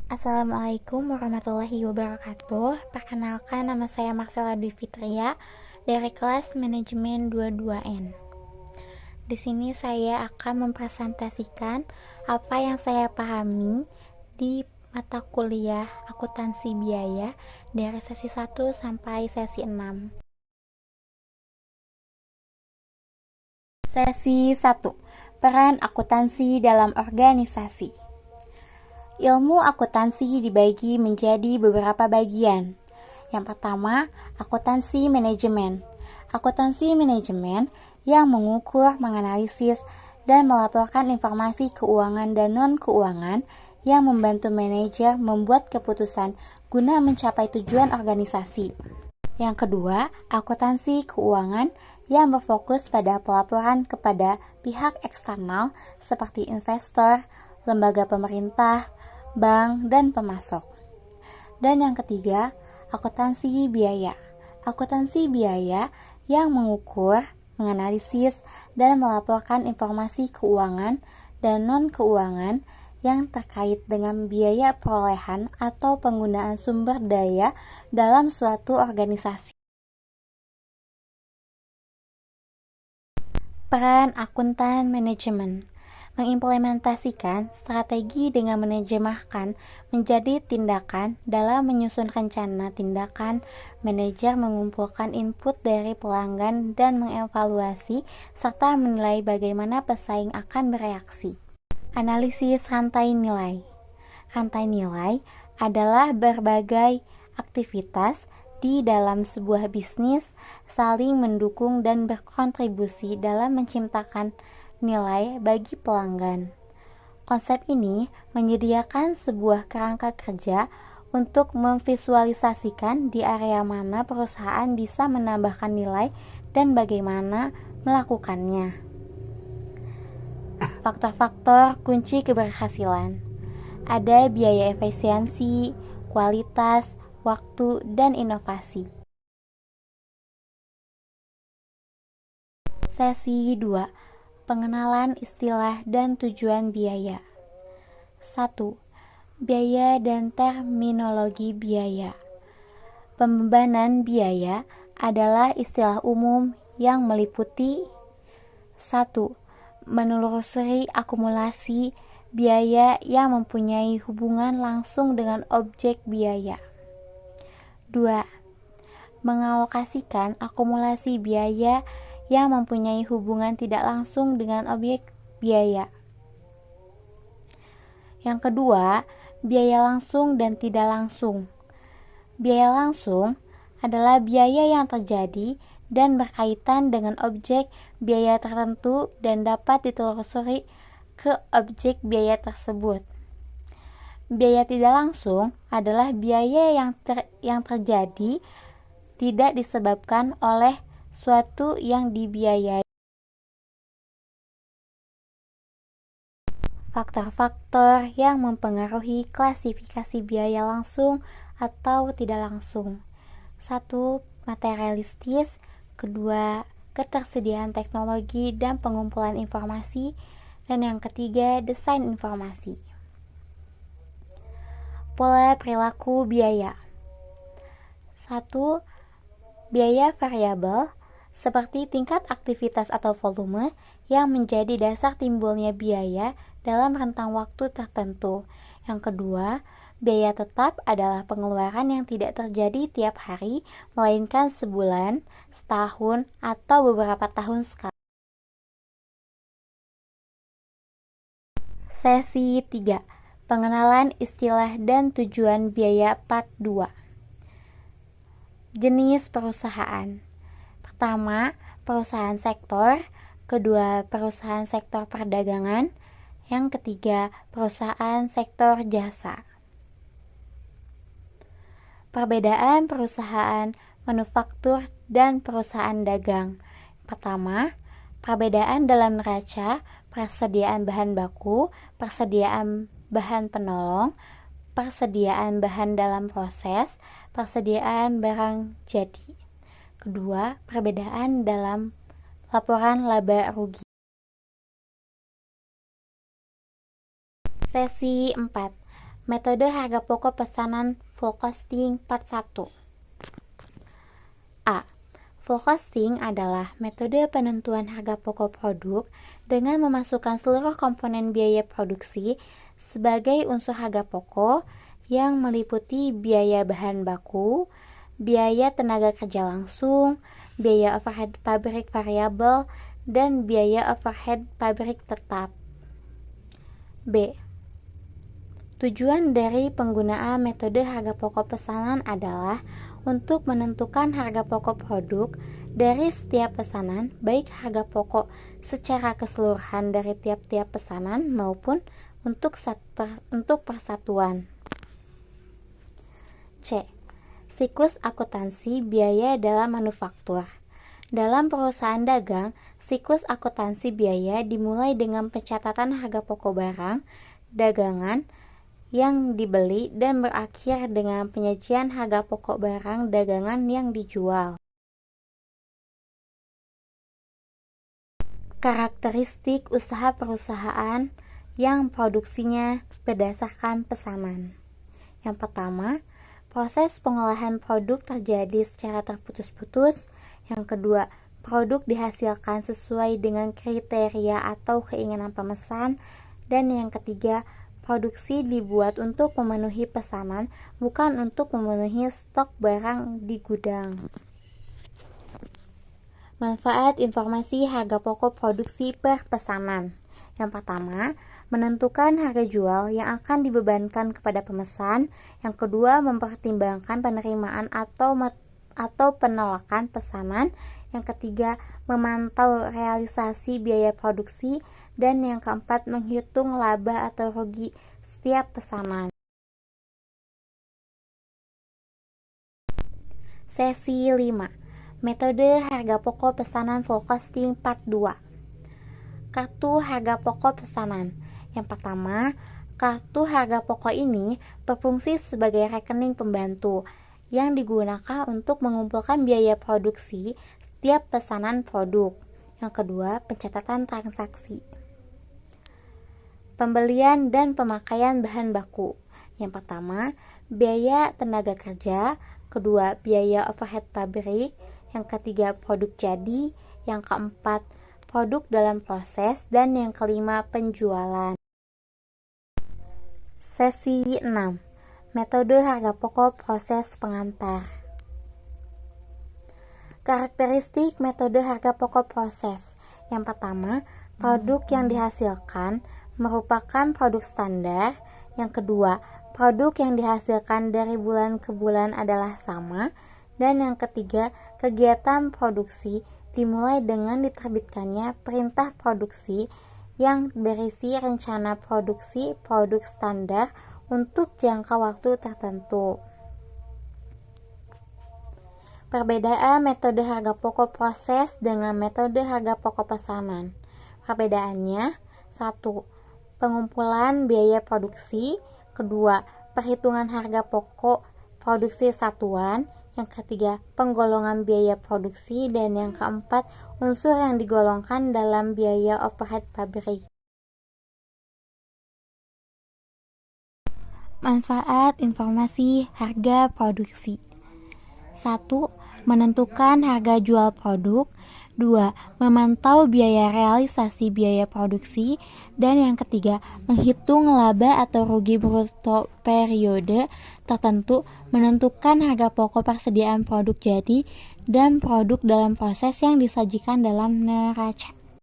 Assalamualaikum warahmatullahi wabarakatuh. Perkenalkan, nama saya Marcella Dwi Fitria dari kelas Manajemen 22N. Di sini saya akan mempresentasikan apa yang saya pahami di mata kuliah akuntansi biaya dari sesi 1 sampai sesi 6. Sesi 1. Peran akuntansi dalam organisasi. Ilmu akuntansi dibagi menjadi beberapa bagian. Yang pertama, akuntansi manajemen. Akuntansi manajemen yang mengukur, menganalisis, dan melaporkan informasi keuangan dan non-keuangan yang membantu manajer membuat keputusan guna mencapai tujuan organisasi. Yang kedua, akuntansi keuangan yang berfokus pada pelaporan kepada pihak eksternal seperti investor, lembaga pemerintah, bank, dan pemasok. Dan yang ketiga, akuntansi biaya. Akuntansi biaya yang mengukur, menganalisis, dan melaporkan informasi keuangan dan non-keuangan yang terkait dengan biaya perolehan atau penggunaan sumber daya dalam suatu organisasi. Peran akuntan manajemen mengimplementasikan strategi dengan menerjemahkan menjadi tindakan. Dalam menyusun rencana tindakan, manajer mengumpulkan input dari pelanggan dan mengevaluasi serta menilai bagaimana pesaing akan bereaksi. Analisis rantai nilai. Rantai nilai adalah berbagai aktivitas di dalam sebuah bisnis saling mendukung dan berkontribusi dalam menciptakan nilai bagi pelanggan. Konsep ini menyediakan sebuah kerangka kerja untuk memvisualisasikan di area mana perusahaan bisa menambahkan nilai dan bagaimana melakukannya. Faktor-faktor kunci keberhasilan. Ada biaya efisiensi, kualitas, waktu, dan inovasi. Sesi 2. Pengenalan istilah dan tujuan biaya. 1. Biaya dan terminologi biaya. Pembebanan biaya adalah istilah umum yang meliputi 1. Menelusuri akumulasi biaya yang mempunyai hubungan langsung dengan objek biaya. 2. Mengalokasikan akumulasi biaya yang mempunyai hubungan tidak langsung dengan objek biaya. Yang kedua, biaya langsung dan tidak langsung. Biaya langsung adalah biaya yang terjadi dan berkaitan dengan objek biaya tertentu dan dapat ditelusuri ke objek biaya tersebut. Biaya tidak langsung adalah biaya yang terjadi tidak disebabkan oleh suatu yang dibiayai. Faktor-faktor yang mempengaruhi klasifikasi biaya langsung atau tidak langsung. 1. Materialistis. 2. Ketersediaan teknologi dan pengumpulan informasi. Dan yang ketiga, desain informasi. Pola perilaku biaya. 1. Biaya variabel seperti tingkat aktivitas atau volume yang menjadi dasar timbulnya biaya dalam rentang waktu tertentu. Yang kedua, biaya tetap adalah pengeluaran yang tidak terjadi tiap hari, melainkan sebulan, setahun, atau beberapa tahun sekali. Sesi 3. Pengenalan istilah dan tujuan biaya part 2. Jenis perusahaan. Pertama, perusahaan sektor. Kedua, perusahaan sektor perdagangan. Yang ketiga, perusahaan sektor jasa. Perbedaan perusahaan manufaktur dan perusahaan dagang. Pertama, perbedaan dalam neraca, persediaan bahan baku, persediaan bahan penolong, persediaan bahan dalam proses, persediaan barang jadi. Kedua, perbedaan dalam laporan laba rugi. Sesi 4. Metode harga pokok pesanan full costing part 1. A. Full costing adalah metode penentuan harga pokok produk dengan memasukkan seluruh komponen biaya produksi sebagai unsur harga pokok yang meliputi biaya bahan baku, biaya tenaga kerja langsung, biaya overhead pabrik variabel, dan biaya overhead pabrik tetap. B. Tujuan dari penggunaan metode harga pokok pesanan adalah untuk menentukan harga pokok produk dari setiap pesanan, baik harga pokok secara keseluruhan dari tiap-tiap pesanan maupun untuk persatuan. C. Siklus akuntansi biaya dalam manufaktur. Dalam perusahaan dagang, siklus akuntansi biaya dimulai dengan pencatatan harga pokok barang dagangan yang dibeli dan berakhir dengan penyajian harga pokok barang dagangan yang dijual. Karakteristik usaha perusahaan yang produksinya berdasarkan pesanan. Yang pertama, proses pengolahan produk terjadi secara terputus-putus. Yang kedua, produk dihasilkan sesuai dengan kriteria atau keinginan pemesan. Dan yang ketiga, produksi dibuat untuk memenuhi pesanan, bukan untuk memenuhi stok barang di gudang. Manfaat informasi harga pokok produksi per pesanan. Yang pertama, menentukan harga jual yang akan dibebankan kepada pemesan. Yang kedua, mempertimbangkan penerimaan atau penolakan pesanan. Yang ketiga, memantau realisasi biaya produksi. Dan yang keempat, menghitung laba atau rugi setiap pesanan. Sesi 5. Metode harga pokok pesanan full costing part 2. Kartu harga pokok pesanan. Yang pertama, kartu harga pokok ini berfungsi sebagai rekening pembantu yang digunakan untuk mengumpulkan biaya produksi setiap pesanan produk. Yang kedua, pencatatan transaksi. Pembelian dan pemakaian bahan baku. Yang pertama, biaya tenaga kerja. Kedua, biaya overhead pabrik. Yang ketiga, produk jadi. Yang keempat, produk dalam proses. Dan yang kelima, penjualan. Sesi 6. Metode harga pokok proses pengantar. Karakteristik metode harga pokok proses. Yang pertama, produk yang dihasilkan merupakan produk standar. Yang kedua, produk yang dihasilkan dari bulan ke bulan adalah sama. Dan yang ketiga, kegiatan produksi dimulai dengan diterbitkannya perintah produksi yang berisi rencana produksi produk standar untuk jangka waktu tertentu. Perbedaan metode harga pokok proses dengan metode harga pokok pesanan. Perbedaannya: 1. Pengumpulan biaya produksi. Kedua, perhitungan harga pokok produksi satuan. Yang ketiga, penggolongan biaya produksi. Dan yang keempat, unsur yang digolongkan dalam biaya overhead pabrik. Manfaat informasi harga produksi. 1. Menentukan harga jual produk. 2. Memantau biaya realisasi biaya produksi. Dan yang ketiga, menghitung laba atau rugi bruto periode tertentu, menentukan harga pokok persediaan produk jadi dan produk dalam proses yang disajikan dalam neraca.